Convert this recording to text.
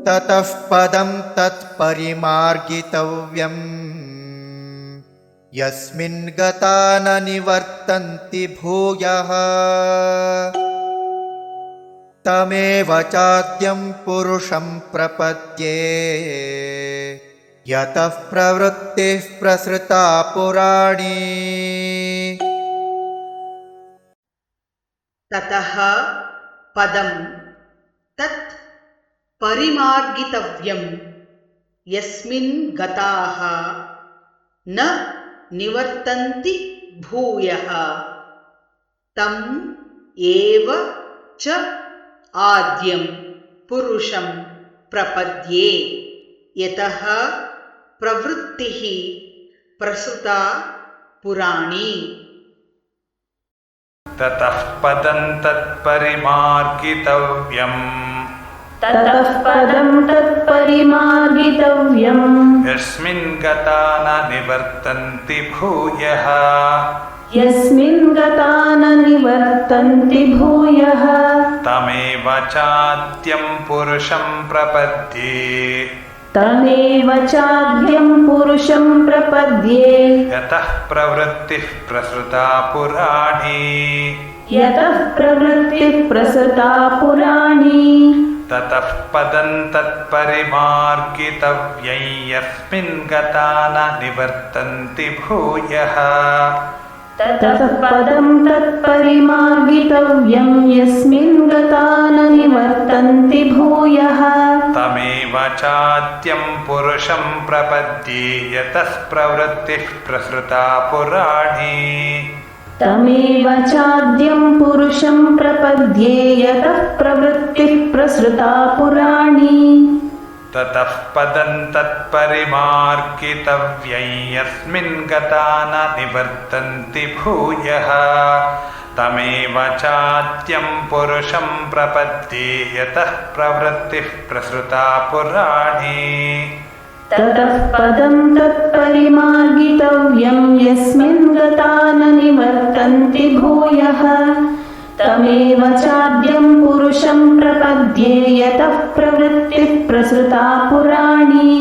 ततः पदं तत्परिमार्गितव्यम् यस्मिन् गता न निवर्तन्ति भूयः तमेव चाद्यं पुरुषं प्रपद्ये यतः प्रवृत्तिः प्रसृता पुराणी। ततः पदं तत् परिमार्गितव्यं यस्मिन् गताः न निवर्तन्ति भूयः तम् एव च आद्यं पुरुषं प्रपद्ये यतः प्रवृत्तिः प्रसृता पुराणी। ततः पदं तत्परिमार्गितव्यम् यस्मिन् गता न निवर्तन्ति भूयः तमेव चाद्यं पुरुषं प्रपद्ये यतः प्रवृत्तिः प्रसृता पुराणी। ततः पदं तत्परिमार्गितव्यं यस्मिन् गता न निवर्तन्ति भूयः तमेव चाद्यं पुरुषं प्रपद्ये यतः प्रवृत्तिः प्रसृता पुराणी। ततः पदं तत्परिमार्गितव्यं यस्मिन् गता न निवर्तन्ति भूयः तमेव चाद्यं पुरुषं प्रपद्ये यतः प्रवृत्तिः प्रसृता पुराणी। ततः पदं तत्परिमार्गितव्यं यस्मिन् गता न निवर्तन्ति भूयः तमेव चाद्यं पुरुषं प्रपद्ये यतः प्रवृत्तिः प्रसृता पुराणी।